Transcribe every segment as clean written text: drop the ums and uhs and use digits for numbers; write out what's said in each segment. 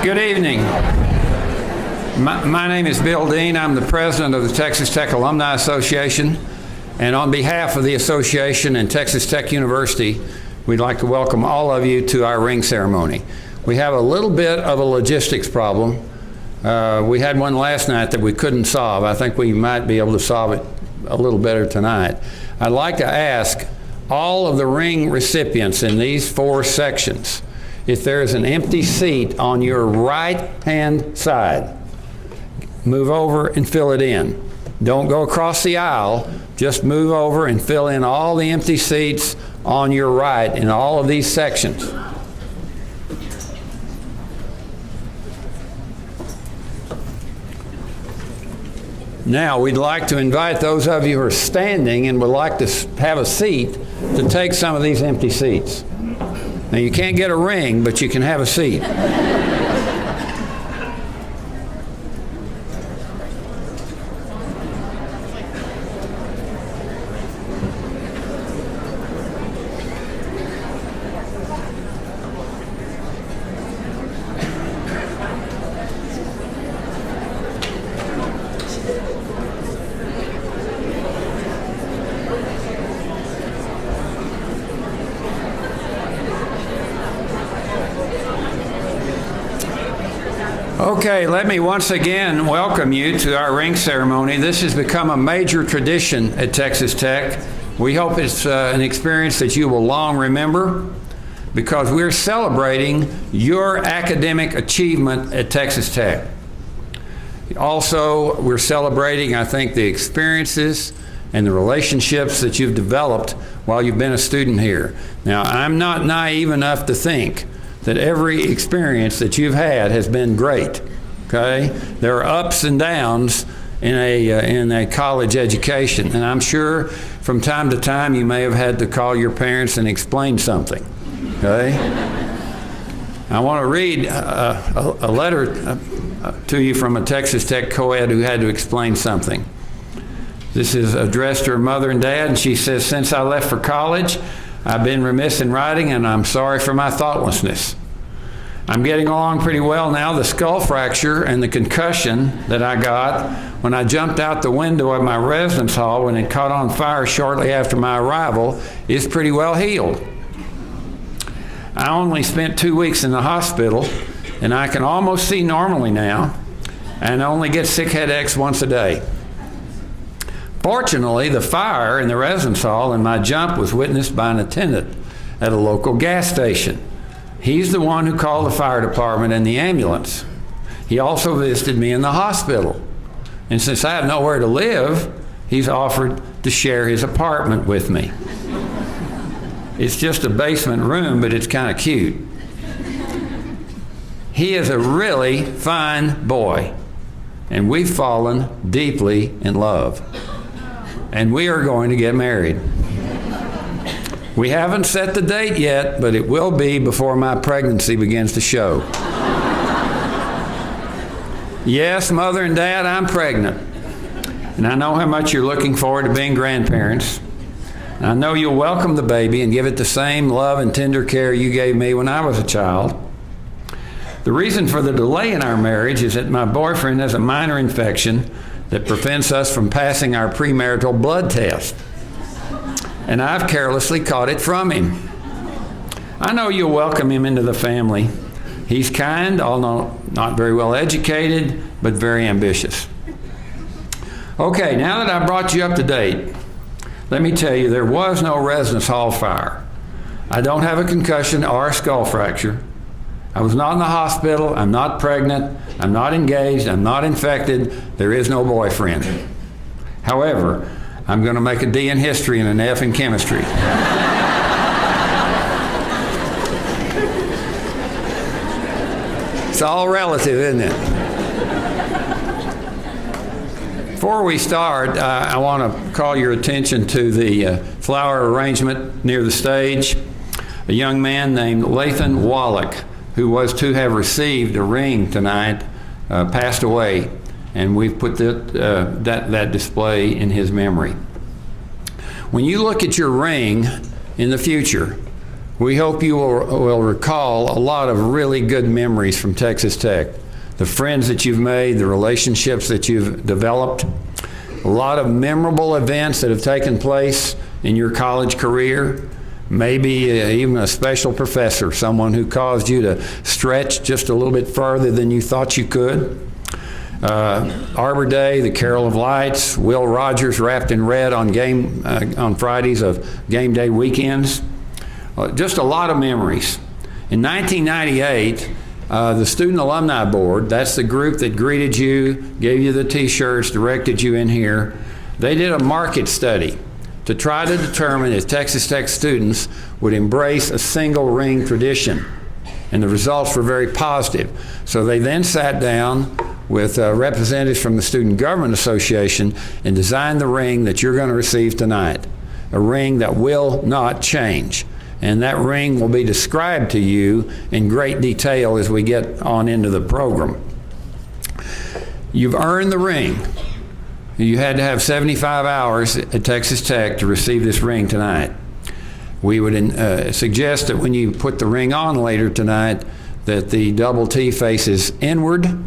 Good evening. My name is Bill Dean. I'm the president of the Texas Tech Alumni Association. And on behalf of the association and Texas Tech University, we'd like to welcome all of you to our ring ceremony. We have a little bit of a logistics problem. We had one last night that we couldn't solve. I think we might be able to solve it a little better tonight. I'd like to ask all of the ring recipients in these 4 sections, if there is an empty seat on your right-hand side, move over and fill it in. Don't go across the aisle, just move over and fill in all the empty seats on your right in all of these sections. Now, we'd like to invite those of you who are standing and would like to have a seat to take some of these empty seats. Now, you can't get a ring, but you can have a seat. Okay, let me once again welcome you to our ring ceremony. This has become a major tradition at Texas Tech. We hope it's an experience that you will long remember, because we're celebrating your academic achievement at Texas Tech. Also, we're celebrating, I think, the experiences and the relationships that you've developed while you've been a student here. Now, I'm not naive enough to think that every experience that you've had has been great, okay? There are ups and downs in a college education, and I'm sure from time to time you may have had to call your parents and explain something, okay? I want to read a letter to you from a Texas Tech co-ed who had to explain something. This is addressed to her mother and dad, and she says, "Since I left for college, I've been remiss in writing, and I'm sorry for my thoughtlessness. I'm getting along pretty well now. The skull fracture and the concussion that I got when I jumped out the window of my residence hall when it caught on fire shortly after my arrival is pretty well healed. I only spent 2 weeks in the hospital, and I can almost see normally now, and only get sick headaches once a day. Fortunately, the fire in the residence hall and my jump was witnessed by an attendant at a local gas station. He's the one who called the fire department and the ambulance. He also visited me in the hospital. And since I have nowhere to live, he's offered to share his apartment with me. It's just a basement room, but it's kind of cute. He is a really fine boy, and we've fallen deeply in love. And we are going to get married. We haven't set the date yet, but it will be before my pregnancy begins to show. Yes, Mother and Dad, I'm pregnant. And I know how much you're looking forward to being grandparents. And I know you'll welcome the baby and give it the same love and tender care you gave me when I was a child. The reason for the delay in our marriage is that my boyfriend has a minor infection that prevents us from passing our premarital blood test. And I've carelessly caught it from him. I know you'll welcome him into the family. He's kind, although not very well educated, but very ambitious. Okay, now that I brought you up to date, let me tell you there was no residence hall fire. I don't have a concussion or a skull fracture. I was not in the hospital. I'm not pregnant. I'm not engaged. I'm not infected. There is no boyfriend. However, I'm going to make a D in history and an F in chemistry. It's all relative, isn't it? Before we start, I want to call your attention to the flower arrangement near the stage. A young man named Lathan Wallach, who was to have received a ring tonight, passed away, and we've put that display in his memory. When you look at your ring in the future, We hope you will recall a lot of really good memories from Texas Tech. The friends that you've made, the relationships that you've developed, a lot of memorable events that have taken place in your college career, maybe even a special professor, someone who caused you to stretch just a little bit further than you thought you could. Arbor Day, the Carol of Lights, Will Rogers wrapped in red on Fridays of game day weekends. Just a lot of memories. In 1998, the Student Alumni Board, that's the group that greeted you, gave you the t-shirts, directed you in here, they did a market study to try to determine if Texas Tech students would embrace a single ring tradition. And the results were very positive. So they then sat down with representatives from the Student Government Association and designed the ring that you're going to receive tonight, a ring that will not change. And that ring will be described to you in great detail as we get on into the program. You've earned the ring. You had to have 75 hours at Texas Tech to receive this ring tonight. We would suggest that when you put the ring on later tonight, that the double T faces inward.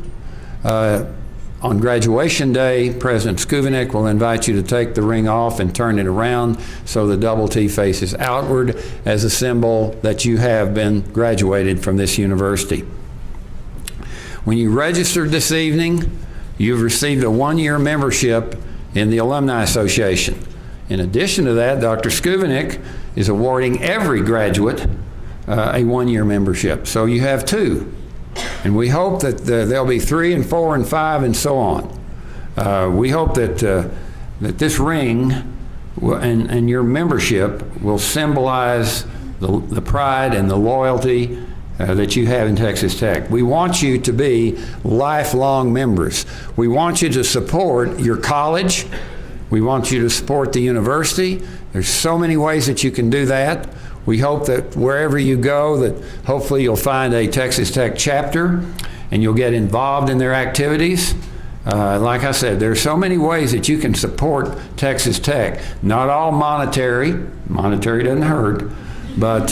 On graduation day, President Skuvinik will invite you to take the ring off and turn it around so the double T faces outward as a symbol that you have been graduated from this university. When you registered this evening, you've received a one-year membership in the Alumni Association. In addition to that, Dr. Skuvinik is awarding every graduate a one-year membership. So you have two. And we hope that there'll be 3 and 4 and 5 and so on. We hope that that this ring and your membership will symbolize the pride and the loyalty that you have in Texas Tech. We want you to be lifelong members. We want you to support your college. We want you to support the university. There's so many ways that you can do that. We hope that wherever you go, that hopefully you'll find a Texas Tech chapter and you'll get involved in their activities. Like I said, there are so many ways that you can support Texas Tech. Not all monetary. Monetary doesn't hurt. But,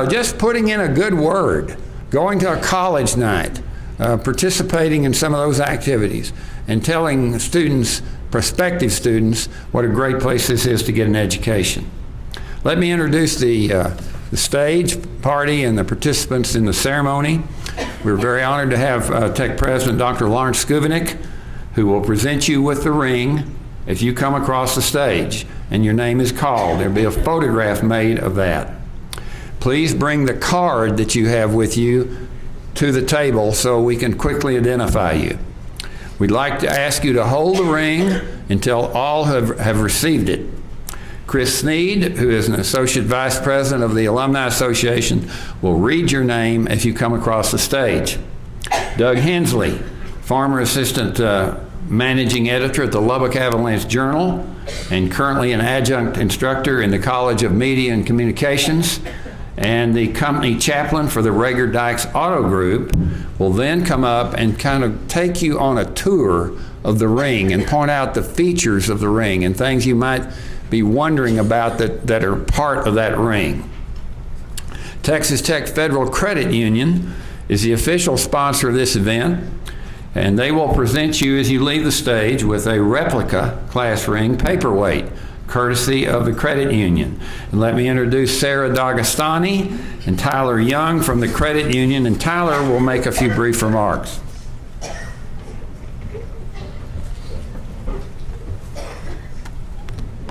just putting in a good word, going to a college night, participating in some of those activities, and telling students, prospective students, what a great place this is to get an education. Let me introduce the stage party and the participants in the ceremony. We're very honored to have Tech President Dr. Lawrence Skuvinik, who will present you with the ring if you come across the stage and your name is called. There'll be a photograph made of that. Please bring the card that you have with you to the table so we can quickly identify you. We'd like to ask you to hold the ring until all have received it. Chris Sneed, who is an Associate Vice President of the Alumni Association, will read your name if you come across the stage. Doug Hensley, former Assistant Managing Editor at the Lubbock Avalanche Journal and currently an adjunct instructor in the College of Media and Communications, and the company chaplain for the Rager Dykes Auto Group, will then come up and kind of take you on a tour of the ring and point out the features of the ring and things you might be wondering about that are part of that ring. Texas Tech Federal Credit Union is the official sponsor of this event, and they will present you as you leave the stage with a replica class ring paperweight, courtesy of the credit union. And let me introduce Sarah D'Agostani and Tyler Young from the credit union, and Tyler will make a few brief remarks.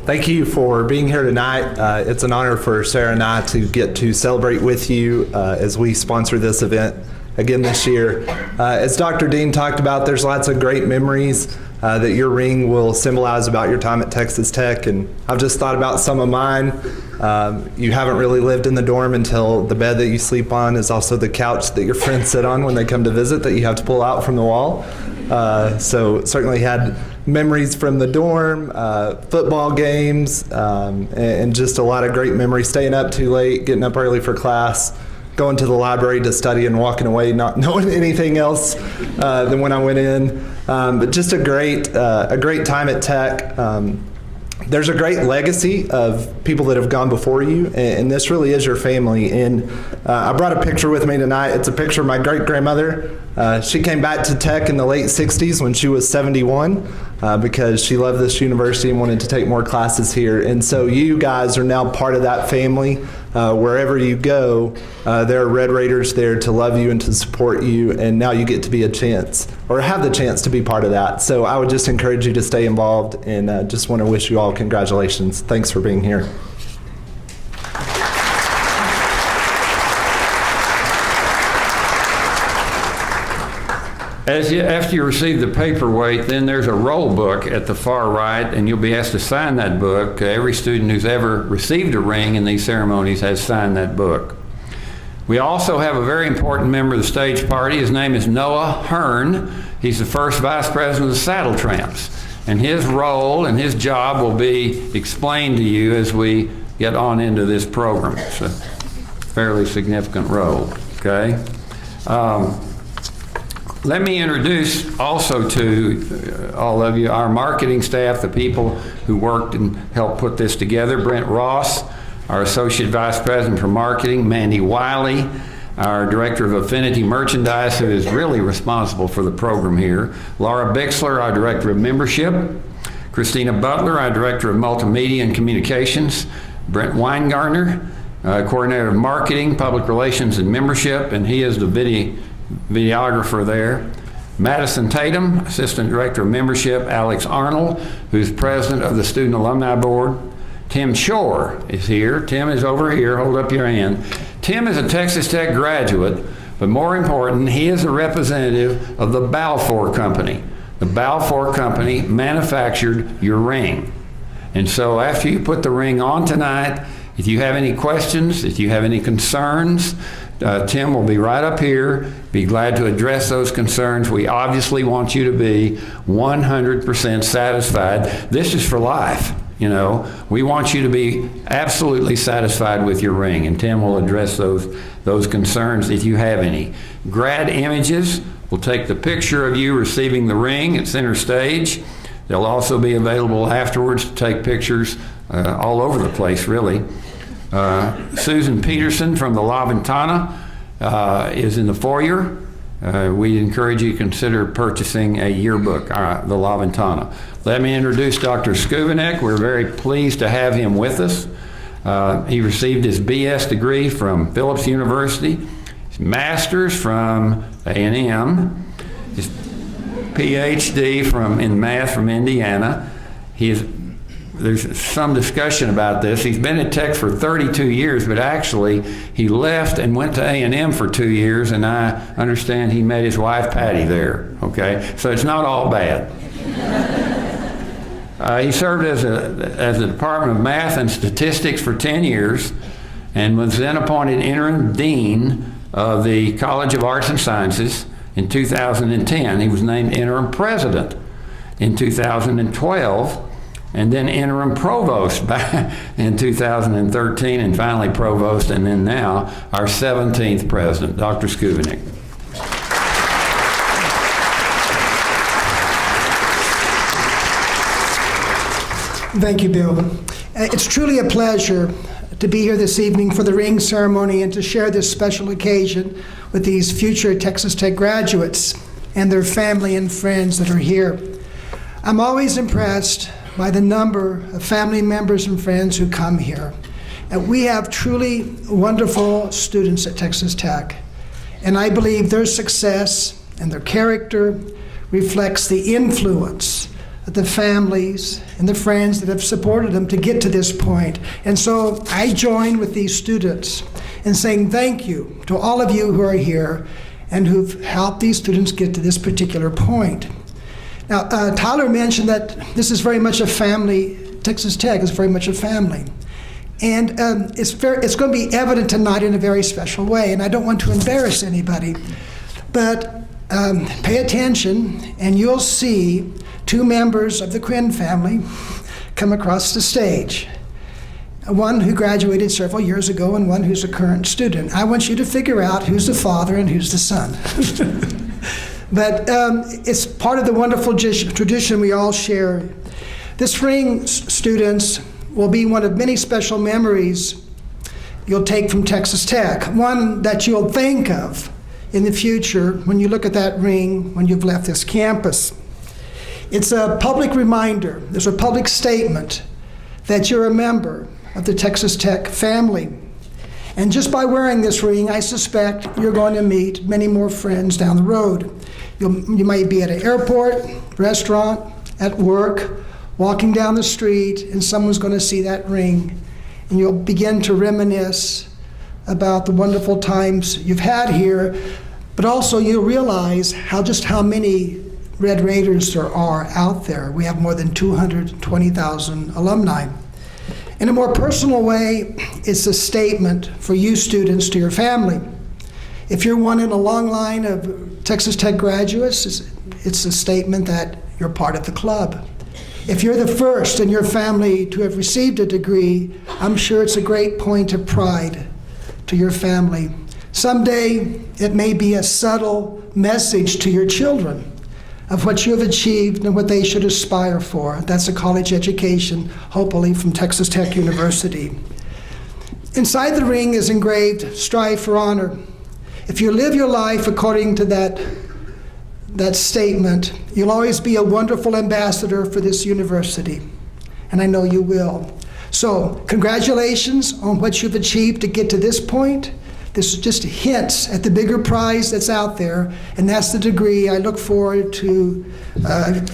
Thank you for being here tonight. It's an honor for Sarah and I to get to celebrate with you as we sponsor this event again this year. As Dr. Dean talked about, there's lots of great memories that your ring will symbolize about your time at Texas Tech, and I've just thought about some of mine. You haven't really lived in the dorm until the bed that you sleep on is also the couch that your friends sit on when they come to visit that you have to pull out from the wall. So certainly had memories from the dorm, football games, and just a lot of great memories, staying up too late, getting up early for class, going to the library to study and walking away not knowing anything else than when I went in. But just a great time at Tech. there's a great legacy of people that have gone before you, and this really is your family. And I brought a picture with me tonight. It's a picture of my great-grandmother. She came back to Tech in the late 60s when she was 71 because she loved this university and wanted to take more classes here. And so you guys are now part of that family. Wherever you go, there are Red Raiders there to love you and to support you, and now you get to be a chance, or have the chance to be part of that. So I would just encourage you to stay involved, and just want to wish you all congratulations. Thanks for being here. After you receive the paperweight, then there's a roll book at the far right, and you'll be asked to sign that book. Every student who's ever received a ring in these ceremonies has signed that book. We also have a very important member of the stage party. His name is Noah Hearn. He's the first vice president of the Saddle Tramps, and his role and his job will be explained to you as we get on into this program. It's a fairly significant role, okay? Let me introduce also to all of you our marketing staff, the people who worked and helped put this together. Brent Ross, our Associate Vice President for Marketing. Mandy Wiley, our Director of Affinity Merchandise, who is really responsible for the program here. Laura Bixler, our Director of Membership. Christina Butler, our Director of Multimedia and Communications. Brent Weingartner, Coordinator of Marketing, Public Relations, and Membership, and he is the videographer there. Madison Tatum, Assistant Director of Membership. Alex Arnold, who's President of the Student Alumni Board. Tim Shore is here. Tim is over here. Hold up your hand. Tim is a Texas Tech graduate, but more important, he is a representative of the Balfour Company. The Balfour Company manufactured your ring. And so after you put the ring on tonight, if you have any questions, if you have any concerns, Tim will be right up here, be glad to address those concerns. We obviously want you to be 100% satisfied. This is for life, you know. We want you to be absolutely satisfied with your ring, and Tim will address those concerns if you have any. Grad images will take the picture of you receiving the ring at center stage. They'll also be available afterwards to take pictures all over the place, really. Susan Peterson from the La Ventana is in the foyer. We encourage you to consider purchasing a yearbook, the La Ventana. Let me introduce Dr. Skuvenek. We're very pleased to have him with us. He received his BS degree from Phillips University, his master's from A&M, his PhD in math from Indiana. There's some discussion about this. He's been at Tech for 32 years, but actually he left and went to A&M for 2 years, and I understand he met his wife Patty there, okay? So it's not all bad. He served as the Department of Math and Statistics for 10 years and was then appointed interim dean of the College of Arts and Sciences in 2010. He was named interim president in 2012. And then interim provost back in 2013, and finally provost, and then now our 17th president, Dr. Skuvenek. Thank you, Bill. It's truly a pleasure to be here this evening for the ring ceremony and to share this special occasion with these future Texas Tech graduates and their family and friends that are here. I'm always impressed by the number of family members and friends who come here. And we have truly wonderful students at Texas Tech. And I believe their success and their character reflects the influence of the families and the friends that have supported them to get to this point. And so I join with these students in saying thank you to all of you who are here and who've helped these students get to this particular point. Now, Tyler mentioned that this is very much a family. Texas Tech is very much a family. And it's going to be evident tonight in a very special way, and I don't want to embarrass anybody. But pay attention, and you'll see two members of the Quinn family come across the stage. One who graduated several years ago and one who's a current student. I want you to figure out who's the father and who's the son. But it's part of the wonderful tradition we all share. This ring, students, will be one of many special memories you'll take from Texas Tech, one that you'll think of in the future when you look at that ring when you've left this campus. It's a public reminder, there's a public statement that you're a member of the Texas Tech family. And just by wearing this ring, I suspect you're going to meet many more friends down the road. You might be at an airport, restaurant, at work, walking down the street, and someone's going to see that ring, and you'll begin to reminisce about the wonderful times you've had here, but also you'll realize how many Red Raiders there are out there. We have more than 220,000 alumni. In a more personal way, it's a statement for you students to your family. If you're one in a long line of Texas Tech graduates, it's a statement that you're part of the club. If you're the first in your family to have received a degree, I'm sure it's a great point of pride to your family. Someday, it may be a subtle message to your children of what you have achieved and what they should aspire for. That's a college education, hopefully from Texas Tech University. Inside the ring is engraved, "Strive for honor." If you live your life according to that statement, you'll always be a wonderful ambassador for this university, and I know you will. So, congratulations on what you've achieved to get to this point. This is just hints at the bigger prize that's out there, and that's the degree. I look forward to that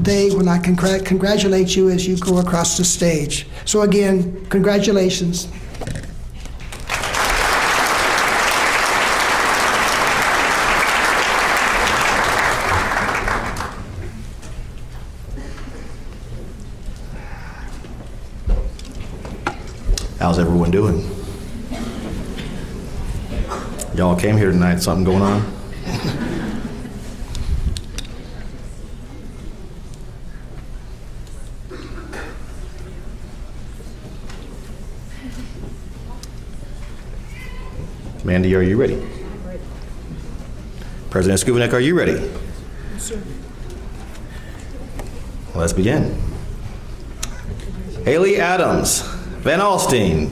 day when I can congratulate you as you go across the stage. So again, congratulations. How's everyone doing? Y'all came here tonight, something going on? Mandy, are you ready? I'm ready. President Skubanek, are you ready? Yes, sir. Let's begin. Haley Adams, Van Alstine.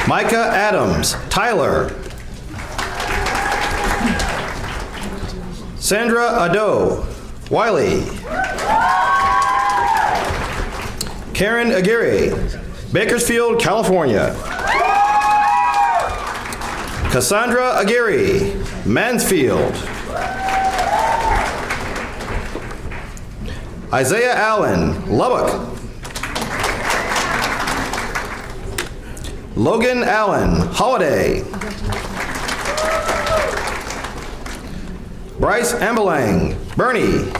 Micah Adams, Tyler. Sandra Ado, Wiley. Karen Aguirre, Bakersfield, California. Cassandra Aguirre, Mansfield. Isaiah Allen, Lubbock. Logan Allen, Holiday. Bryce Ambelang, Bernie.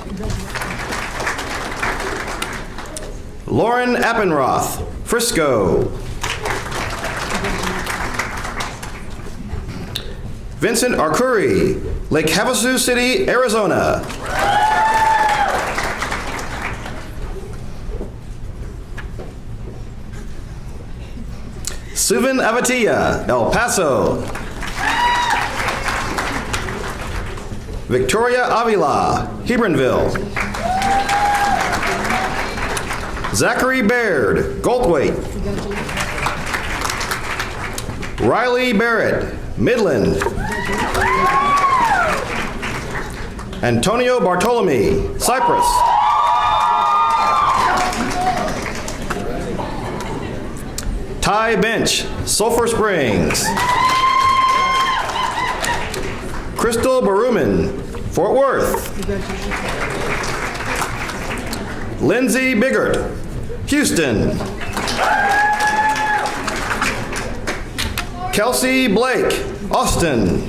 Lauren Appenroth, Frisco. Vincent Arcuri, Lake Havasu City, Arizona. Suvan Avatia, El Paso. Victoria Avila, Hebronville. Zachary Baird, Goldthwaite. Riley Barrett, Midland. Antonio Bartolome, Cyprus. Ty Bench, Sulphur Springs. Crystal Baruman, Fort Worth. Lindsay Biggert, Houston. Kelsey Blake, Austin.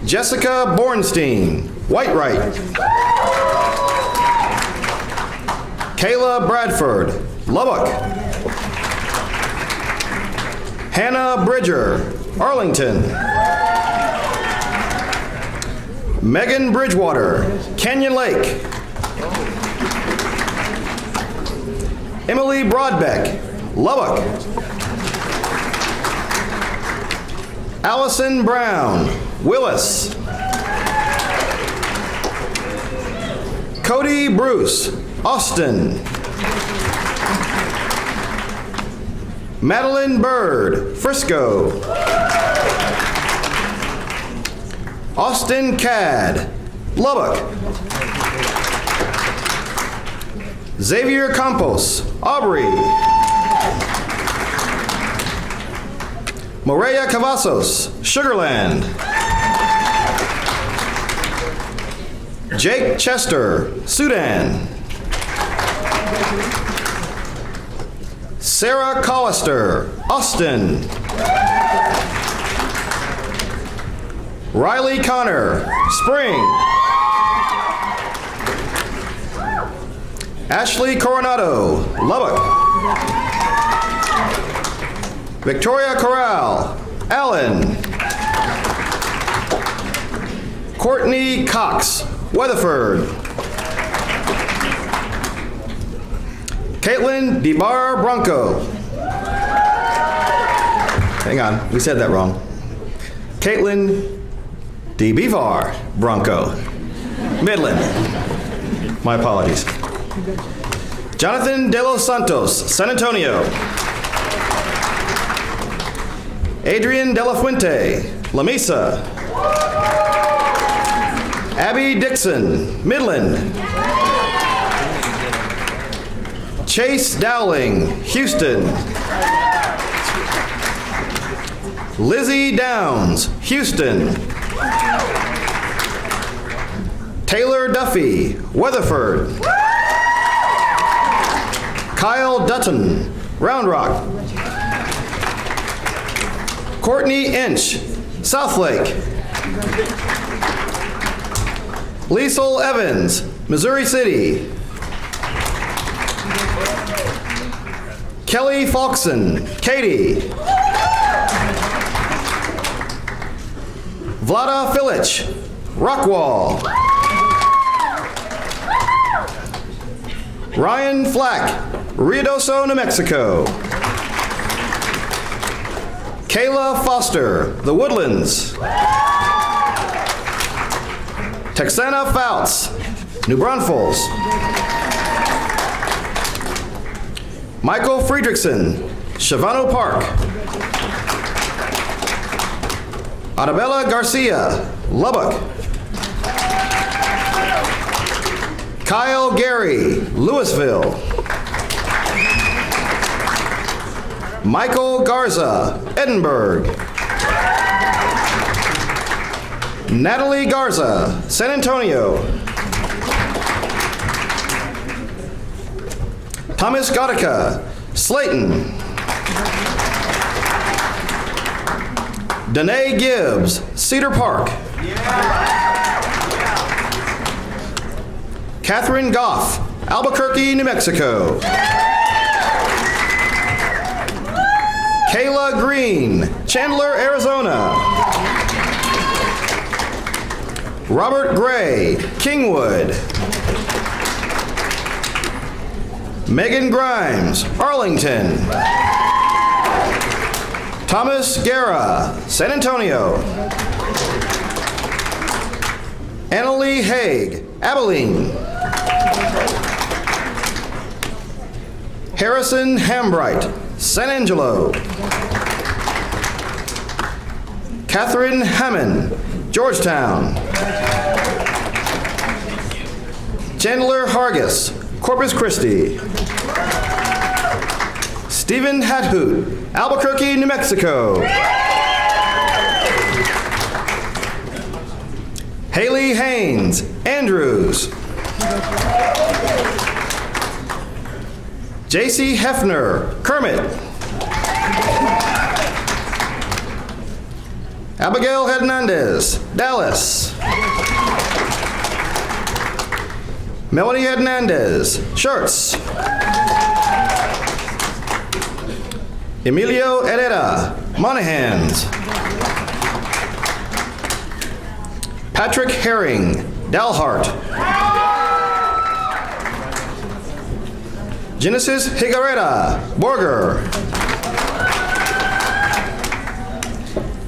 Jessica Bornstein, Whitewright. Kayla Bradford, Lubbock. Hannah Bridger, Arlington. Megan Bridgewater, Canyon Lake. Emily Broadbeck, Lubbock. Allison Brown, Willis. Cody Bruce, Austin. Madeline Bird, Frisco. Austin Cad, Lubbock. Xavier Campos, Aubrey. Moreya Cavazos, Sugarland. Jake Chester, Sudan. Sarah Collister, Austin. Riley Connor, Spring. Ashley Coronado, Lubbock. Victoria Corral, Allen. Courtney Cox, Weatherford. Caitlin DeBar Bronco. Hang on, we said that wrong. Caitlin DeBevar Bronco. Midland. My apologies. Jonathan De Los Santos, San Antonio. Adrian De La Fuente, La Mesa. Abby Dixon, Midland. Chase Dowling, Houston. Lizzie Downs, Houston. Taylor Duffy, Weatherford. Kyle Dutton, Round Rock. Courtney Inch, Southlake. Liesel Evans, Missouri City. Kelly Falkson, Katy. Vlada Filic, Rockwall. Ryan Flack, Ruidoso, New Mexico. Kayla Foster, The Woodlands. Texana Fouts, New Braunfels. Michael Friedrichsen, Shavano Park. Arabella Garcia, Lubbock. Kyle Gary, Louisville. Michael Garza, Edinburgh. Natalie Garza, San Antonio. Thomas Gottica, Slayton. Danae Gibbs, Cedar Park. Catherine Goff, Albuquerque, New Mexico. Kayla Green, Chandler, Arizona. Robert Gray, Kingwood. Megan Grimes, Arlington. Thomas Guerra, San Antonio. Annalie Haig, Abilene. Harrison Hambright, San Angelo. Catherine Hammond, Georgetown. Chandler Hargis, Corpus Christi. Stephen Hathoot, Albuquerque, New Mexico. Haley Haynes, Andrews. J.C. Hefner, Kermit. Abigail Hernandez, Dallas. Melanie Hernandez, Shirts. Emilio Herrera, Monahans. Patrick Herring, Dalhart. Genesis Higareta, Borger.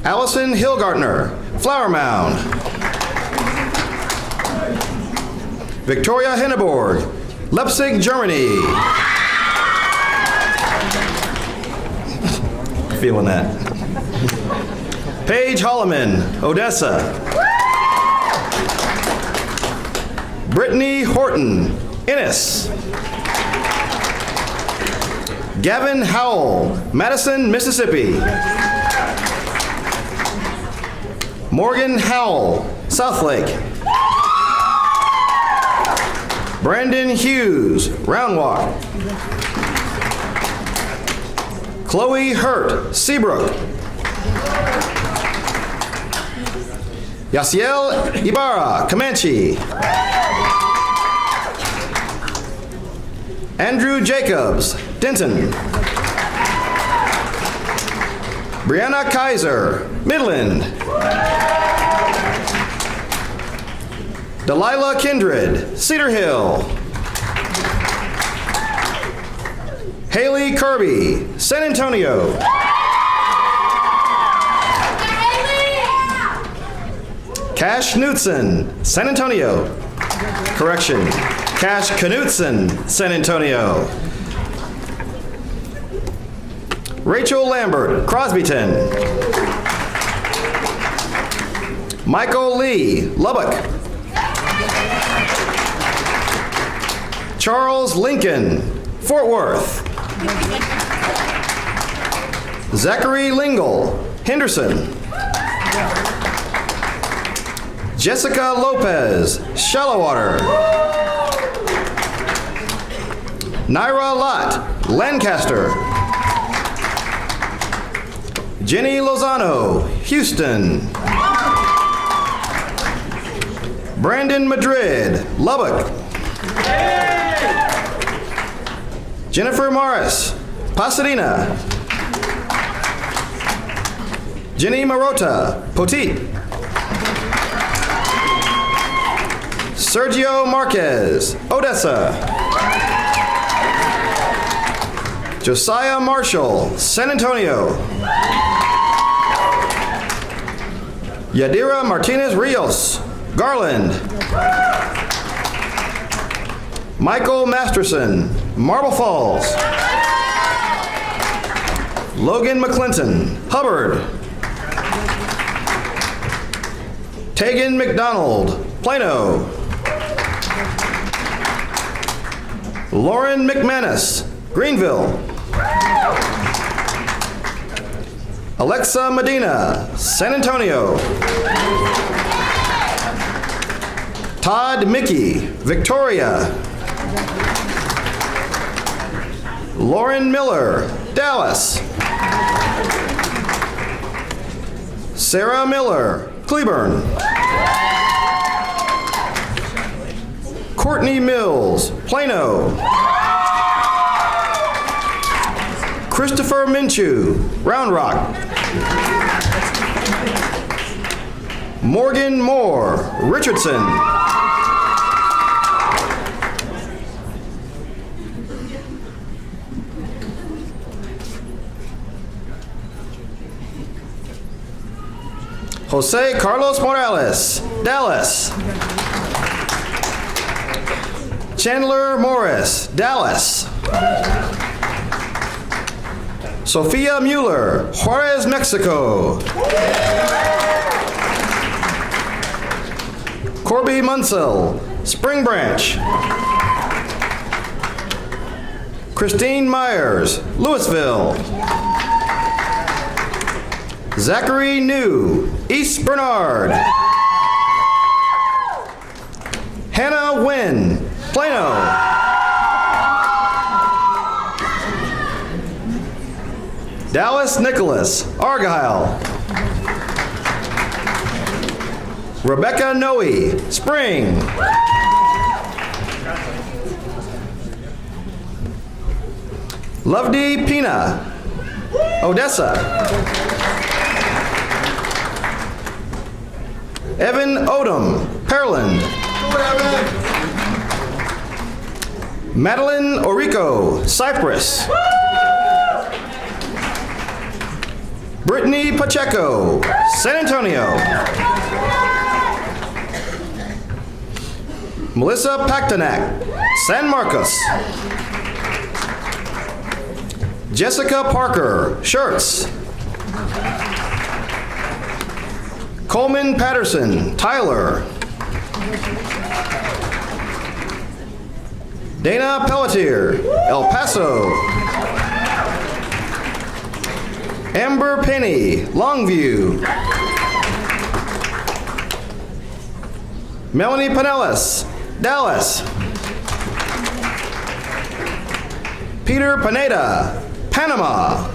Allison Hillgartner, Flower Mound. Victoria Henneborg, Leipzig, Germany. Feeling that. Paige Holloman, Odessa. Brittany Horton, Ennis. Gavin Howell, Madison, Mississippi. Morgan Howell, Southlake. Brandon Hughes, Round Walk. Chloe Hurt, Seabrook. Yaciel Ibarra, Comanche. Andrew Jacobs, Denton. Brianna Kaiser, Midland. Delilah Kindred, Cedar Hill. Haley Kirby, San Antonio. Cash Knutson, San Antonio. Correction, Cash Knutson, San Antonio. Rachel Lambert, Crosbyton. Michael Lee, Lubbock. Charles Lincoln, Fort Worth. Zachary Lingle, Henderson. Jessica Lopez, Shallowater. Naira Lott, Lancaster. Jenny Lozano, Houston. Brandon Madrid, Lubbock. Jennifer Morris, Pasadena. Jenny Marota, Poteet. Sergio Marquez, Odessa. Josiah Marshall, San Antonio. Yadira Martinez Rios, Garland. Michael Masterson, Marble Falls. Logan McClinton, Hubbard. Tegan McDonald, Plano. Lauren McManus, Greenville. Alexa Medina, San Antonio. Todd Mickey, Victoria. Lauren Miller, Dallas. Sarah Miller, Cleburne. Courtney Mills, Plano. Christopher Minshew, Round Rock. Morgan Moore, Richardson. Jose Carlos Morales, Dallas. Chandler Morris, Dallas. Sophia Mueller, Juarez, Mexico. Corby Munsell, Spring Branch. Christine Myers, Louisville. Zachary New, East Bernard. Hannah Wynn, Plano. Dallas Nicholas, Argyle. Rebecca Noe, Spring. Lovedee Pina, Odessa. Evan Odom, Pearland. Madeline Orico, Cyprus. Brittany Pacheco, San Antonio. Melissa Paktanak, San Marcos. Jessica Parker, Schertz. Coleman Patterson, Tyler. Dana Pelletier, El Paso. Amber Penny, Longview. Melanie Pinellas, Dallas. Peter Pineda, Panama.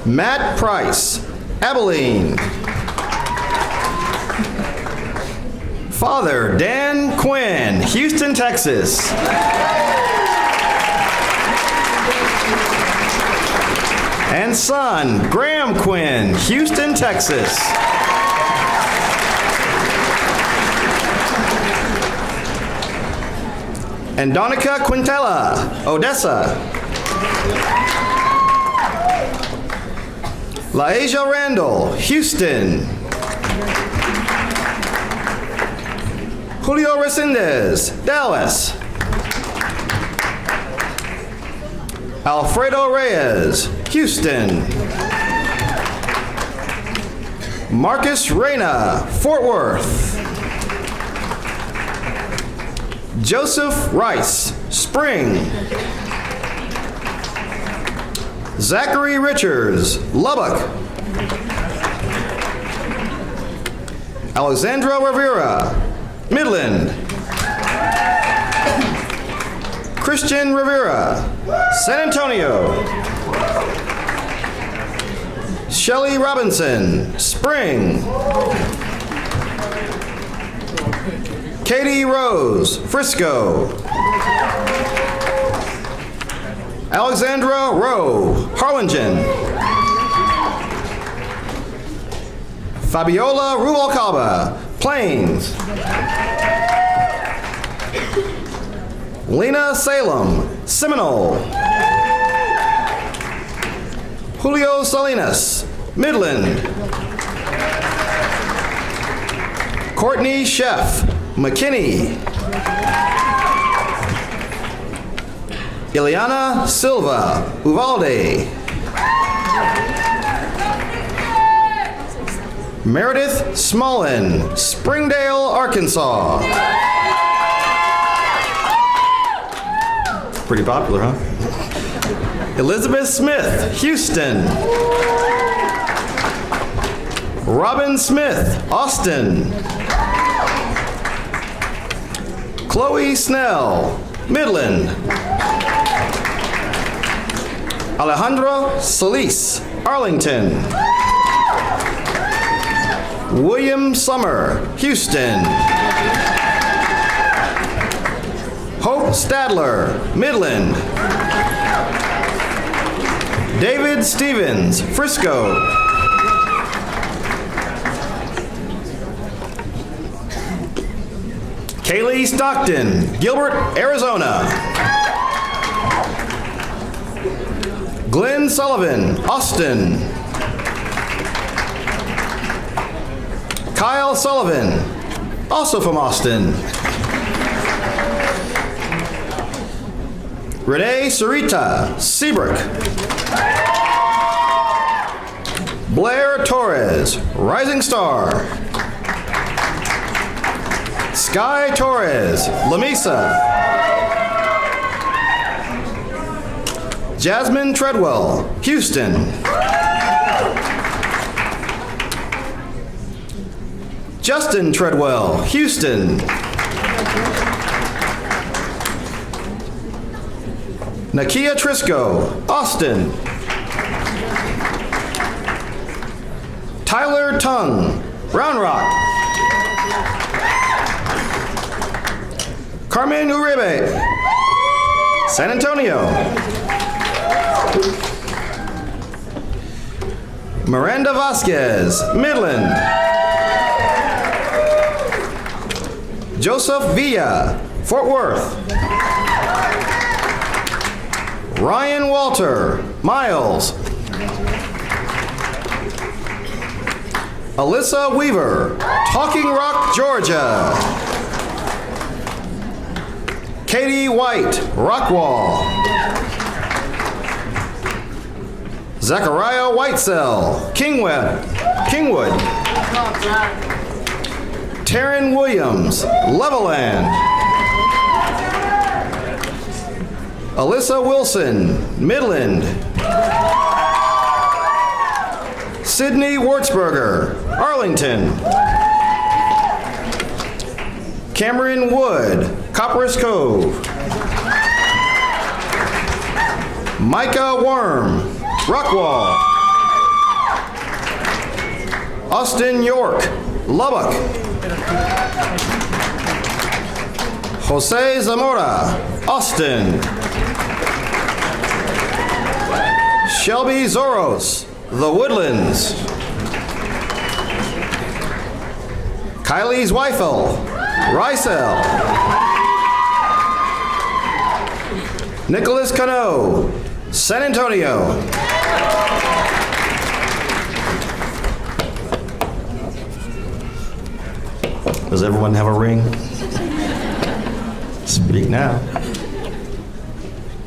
Matt Price, Abilene. Father Dan Quinn, Houston, Texas. And son Graham Quinn, Houston, Texas. And Donica Quintela, Odessa. Laisha Randall, Houston. Julio Resendez, Dallas. Alfredo Reyes, Houston. Marcus Reyna, Fort Worth. Joseph Rice, Spring. Zachary Richards, Lubbock. Alexandra Rivera, Midland. Christian Rivera, San Antonio. Shelley Robinson, Spring. Katie Rose, Frisco. Alexandra Rowe, Harlingen. Fabiola Rubalcaba, Plains. Lena Salem, Seminole. Julio Salinas, Midland. Courtney Sheff, McKinney. Ileana Silva, Uvalde. Meredith Smolin, Springdale, Arkansas. Pretty popular, huh? Elizabeth Smith, Houston. Robin Smith, Austin. Chloe Snell, Midland. Alejandro Solis, Arlington. William Summer, Houston. Hope Stadler, Midland. David Stevens, Frisco. Kaylee Stockton, Gilbert, Arizona. Glenn Sullivan, Austin. Kyle Sullivan, also from Austin. Renee Sarita, Seabrook. Blair Torres, Rising Star. Sky Torres, Lamesa. Jasmine Treadwell, Houston. Justin Treadwell, Houston. Nakia Trisco, Austin. Tyler Tung, Round Rock. Carmen Uribe, San Antonio. Miranda Vasquez, Midland. Joseph Villa, Fort Worth. Ryan Walter, Miles. Alyssa Weaver, Talking Rock, Georgia. Katie White, Rockwall. Zachariah Whitesell, Kingwood. Taryn Williams, Leveland. Alyssa Wilson, Midland. Sydney Wartzberger, Arlington. Cameron Wood, Copperas Cove. Micah Worm, Rockwall. Austin York, Lubbock. Jose Zamora, Austin. Shelby Zoros, The Woodlands. Kylie Zweifel, Ricel. Nicholas Cano, San Antonio. Does everyone have a ring? Speak now.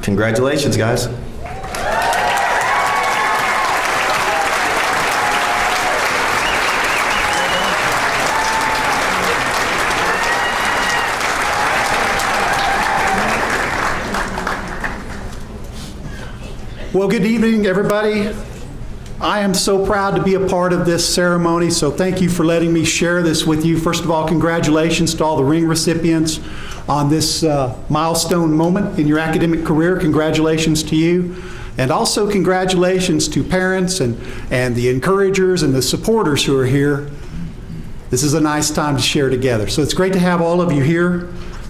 Congratulations, guys. Well, good evening, everybody. I am so proud to be a part of this ceremony, so thank you for letting me share this with you. First of all, congratulations to all the ring recipients on this milestone moment in your academic career. Congratulations to you. And also congratulations to parents and the encouragers and the supporters who are here. This is a nice time to share together. So it's great to have all of you here.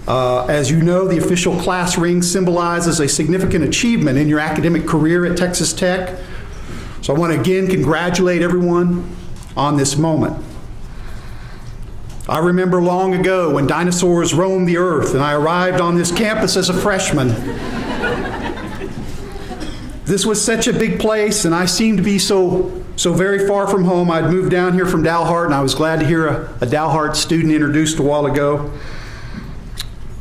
As you know, the official class ring symbolizes a significant achievement in your academic career at Texas Tech. So I want to again congratulate everyone on this moment. I remember long ago when dinosaurs roamed the earth and I arrived on this campus as a freshman. This was such a big place and I seemed to be so very far from home. I'd moved down here from Dalhart and I was glad to hear a Dalhart student introduced a while ago.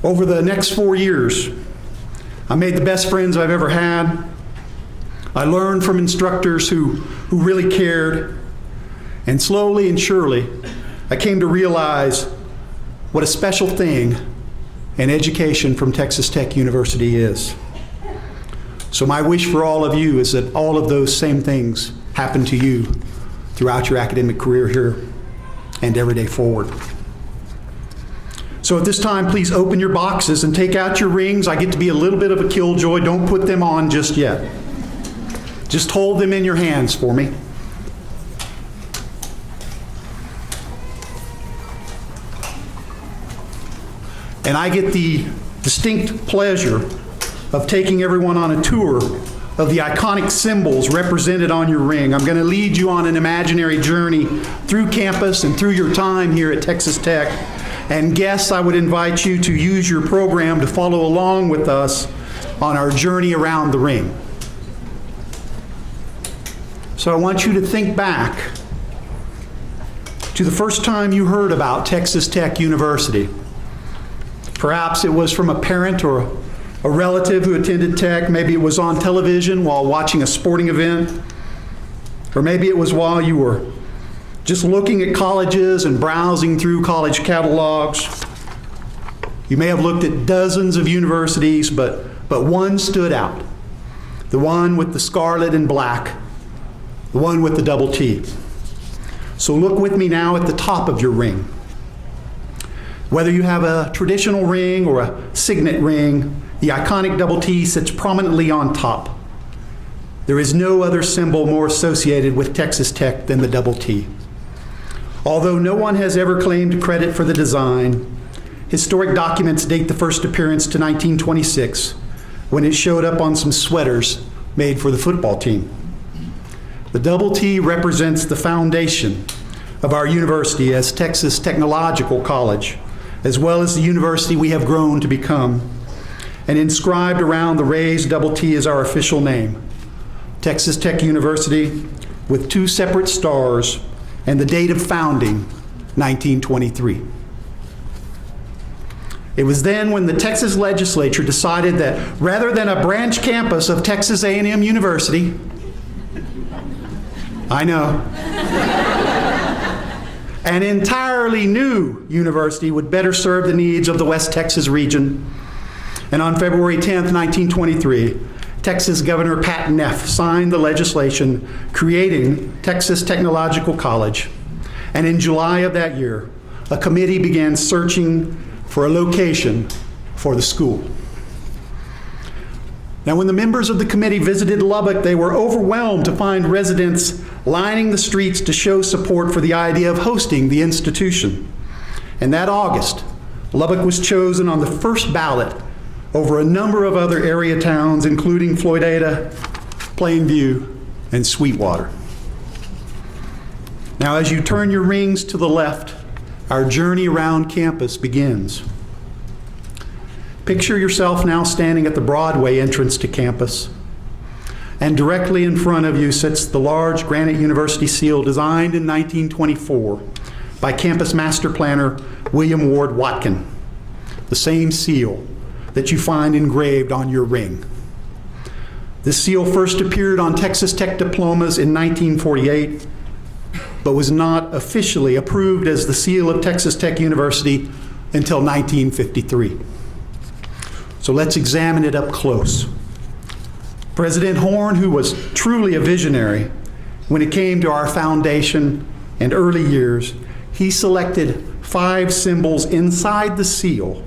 Over the next 4 years, I made the best friends I've ever had. I learned from instructors who really cared. And slowly and surely, I came to realize what a special thing an education from Texas Tech University is. So my wish for all of you is that all of those same things happen to you throughout your academic career here and every day forward. So at this time, please open your boxes and take out your rings. I get to be a little bit of a killjoy. Don't put them on just yet. Just hold them in your hands for me. And I get the distinct pleasure of taking everyone on a tour of the iconic symbols represented on your ring. I'm going to lead you on an imaginary journey through campus and through your time here at Texas Tech. And guests, I would invite you to use your program to follow along with us on our journey around the ring. So I want you to think back to the first time you heard about Texas Tech University. Perhaps it was from a parent or a relative who attended Tech. Maybe it was on television while watching a sporting event. Or maybe it was while you were just looking at colleges and browsing through college catalogs. You may have looked at dozens of universities, but one stood out. The one with the scarlet and black, the one with the double T. So look with me now at the top of your ring. Whether you have a traditional ring or a signet ring, the iconic double T sits prominently on top. There is no other symbol more associated with Texas Tech than the double T. Although no one has ever claimed credit for the design, historic documents date the first appearance to 1926, when it showed up on some sweaters made for the football team. The double T represents the foundation of our university as Texas Technological College, as well as the university we have grown to become. and inscribed around the raised double T is our official name, Texas Tech University, with 2 separate stars and the date of founding, 1923. It was then when the Texas legislature decided that rather than a branch campus of Texas A&M University, I know, an entirely new university would better serve the needs of the West Texas region. And on February 10th, 1923, Texas Governor Pat Neff signed the legislation creating Texas Technological College. And in July of that year, a committee began searching for a location for the school. Now, when the members of the committee visited Lubbock, they were overwhelmed to find residents lining the streets to show support for the idea of hosting the institution. And that August, Lubbock was chosen on the first ballot over a number of other area towns, including Floydada, Plainview, and Sweetwater. Now, as you turn your rings to the left, our journey around campus begins. Picture yourself now standing at the Broadway entrance to campus, and directly in front of you sits the large granite university seal designed in 1924 by campus master planner William Ward Watkin, the same seal that you find engraved on your ring. This seal first appeared on Texas Tech diplomas in 1948, but was not officially approved as the seal of Texas Tech University until 1953. So let's examine it up close. President Horn, who was truly a visionary when it came to our foundation and early years, he selected 5 symbols inside the seal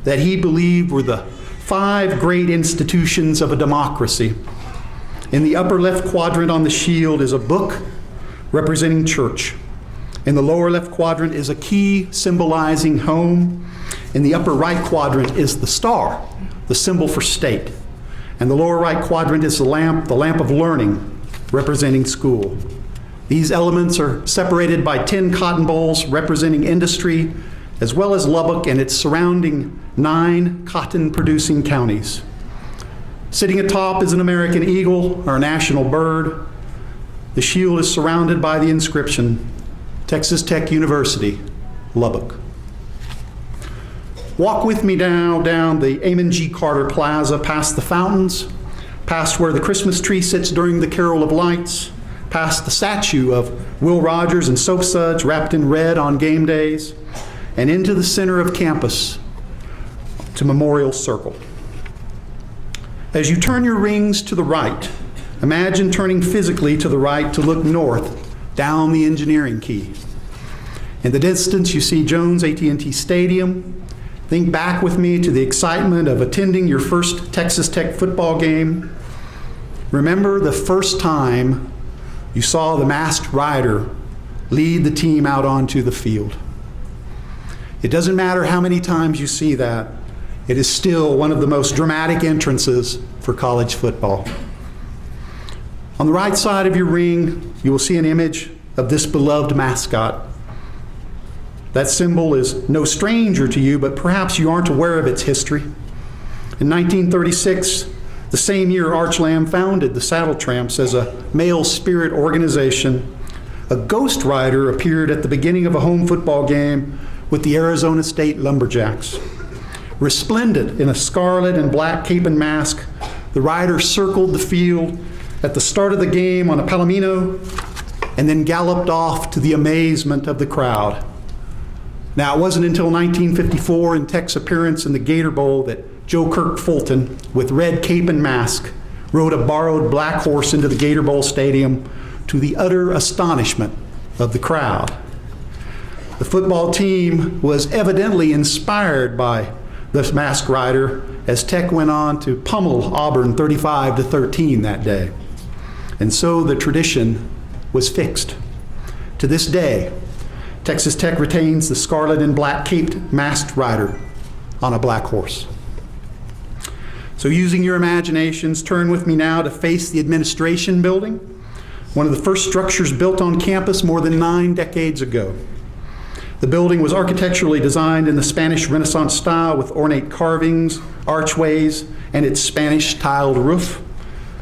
that he believed were the 5 great institutions of a democracy. In the upper left quadrant on the shield is a book representing church. In the lower left quadrant is a key symbolizing home. In the upper right quadrant is the star, the symbol for state. And the lower right quadrant is the lamp of learning, representing school. These elements are separated by 10 cotton bowls representing industry, as well as Lubbock and its surrounding 9 cotton-producing counties. Sitting atop is an American eagle, our national bird. The shield is surrounded by the inscription, Texas Tech University, Lubbock. Walk with me now down the Amon G. Carter Plaza, past the fountains, past where the Christmas tree sits during the Carol of Lights, past the statue of Will Rogers and Soap Suds wrapped in red on game days, and into the center of campus to Memorial Circle. As you turn your rings to the right, imagine turning physically to the right to look north down the engineering key. In the distance, you see Jones AT&T Stadium. Think back with me to the excitement of attending your first Texas Tech football game. Remember the first time you saw the masked rider lead the team out onto the field. It doesn't matter how many times you see that, it is still one of the most dramatic entrances for college football. On the right side of your ring, you will see an image of this beloved mascot. That symbol is no stranger to you, but perhaps you aren't aware of its history. In 1936, the same year Arch Lamb founded the Saddle Tramps as a male spirit organization, a ghost rider appeared at the beginning of a home football game with the Arizona State Lumberjacks. Resplendent in a scarlet and black cape and mask, the rider circled the field at the start of the game on a palomino and then galloped off to the amazement of the crowd. Now, it wasn't until 1954 in Tech's appearance in the Gator Bowl that Joe Kirk Fulton, with red cape and mask, rode a borrowed black horse into the Gator Bowl stadium to the utter astonishment of the crowd. The football team was evidently inspired by this masked rider as Tech went on to pummel Auburn 35-13 that day. And so the tradition was fixed. To this day, Texas Tech retains the scarlet and black caped masked rider on a black horse. So using your imaginations, turn with me now to face the administration building, one of the first structures built on campus more than 9 decades ago. The building was architecturally designed in the Spanish Renaissance style with ornate carvings, archways, and its Spanish tiled roof.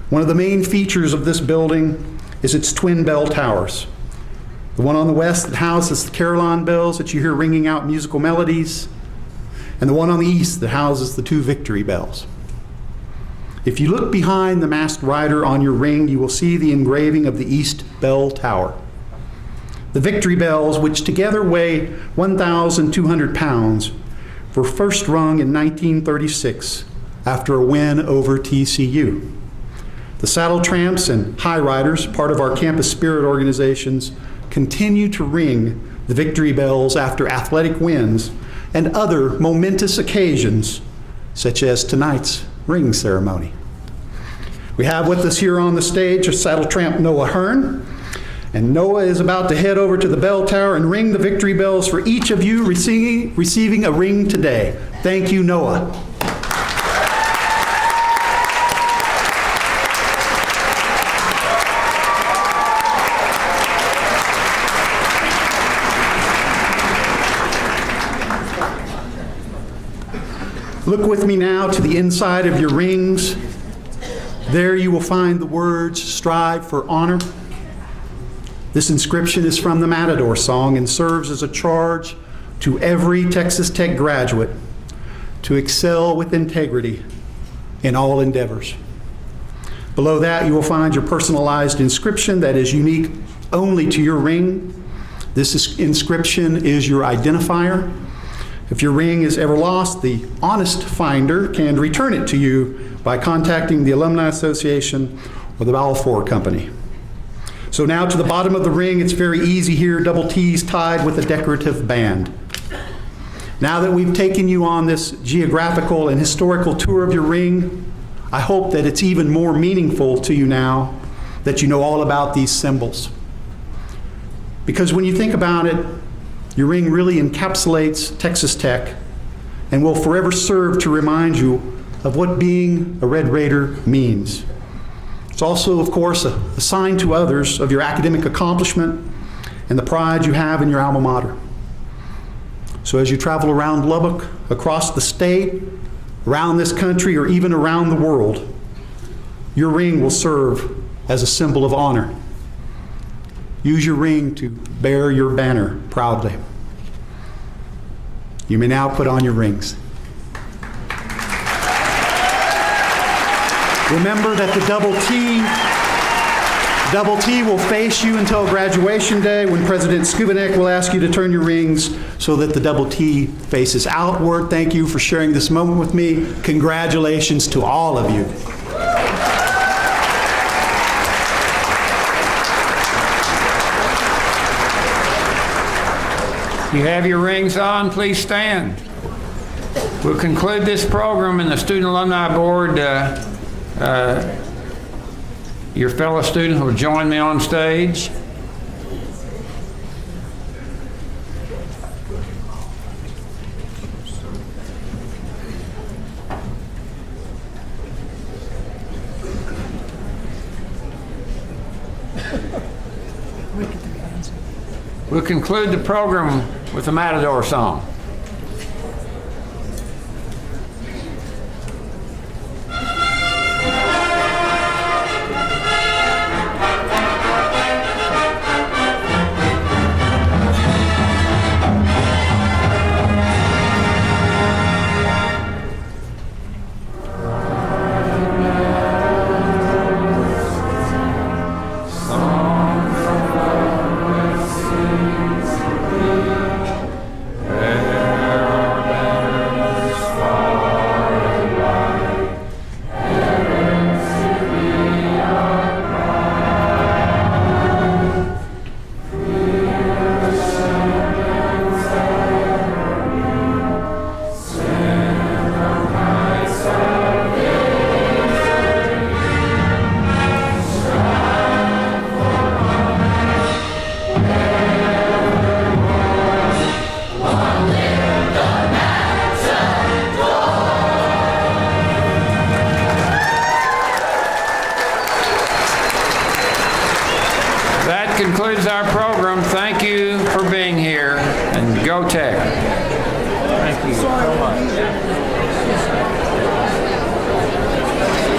One of the main features of this building is its twin bell towers. The one on the west that houses the carillon bells that you hear ringing out musical melodies, and the one on the east that houses the two victory bells. If you look behind the masked rider on your ring, you will see the engraving of the East Bell Tower. The victory bells, which together weigh 1,200 pounds, were first rung in 1936 after a win over TCU. The Saddle Tramps and High Riders, part of our campus spirit organizations, continue to ring the victory bells after athletic wins and other momentous occasions, such as tonight's ring ceremony. We have with us here on the stage a Saddle Tramp Noah Hearn. And Noah is about to head over to the bell tower and ring the victory bells for each of you receiving a ring today. Thank you, Noah. Look with me now to the inside of your rings. There you will find the words, "Strive for honor." This inscription is from the Matador song and serves as a charge to every Texas Tech graduate to excel with integrity in all endeavors. Below that, you will find your personalized inscription that is unique only to your ring. This inscription is your identifier. If your ring is ever lost, the honest finder can return it to you by contacting the Alumni Association or the Balfour Company. So now to the bottom of the ring, it's very easy here, double T's tied with a decorative band. Now that we've taken you on this geographical and historical tour of your ring, I hope that it's even more meaningful to you now that you know all about these symbols. Because when you think about it, your ring really encapsulates Texas Tech and will forever serve to remind you of what being a Red Raider means. It's also, of course, a sign to others of your academic accomplishment and the pride you have in your alma mater. So as you travel around Lubbock, across the state, around this country, or even around the world, your ring will serve as a symbol of honor. Use your ring to bear your banner proudly. You may now put on your rings. Remember that the double T will face you until graduation day when President Skubanek will ask you to turn your rings so that the double T faces outward. Thank you for sharing this moment with me. Congratulations to all of you. You have your rings on, please stand. We'll conclude this program and the Student Alumni Board, your fellow students will join me on stage. We'll conclude the program with the Matador song. Concludes our program. Thank you for being here, and go Go Tech. Thank you so much.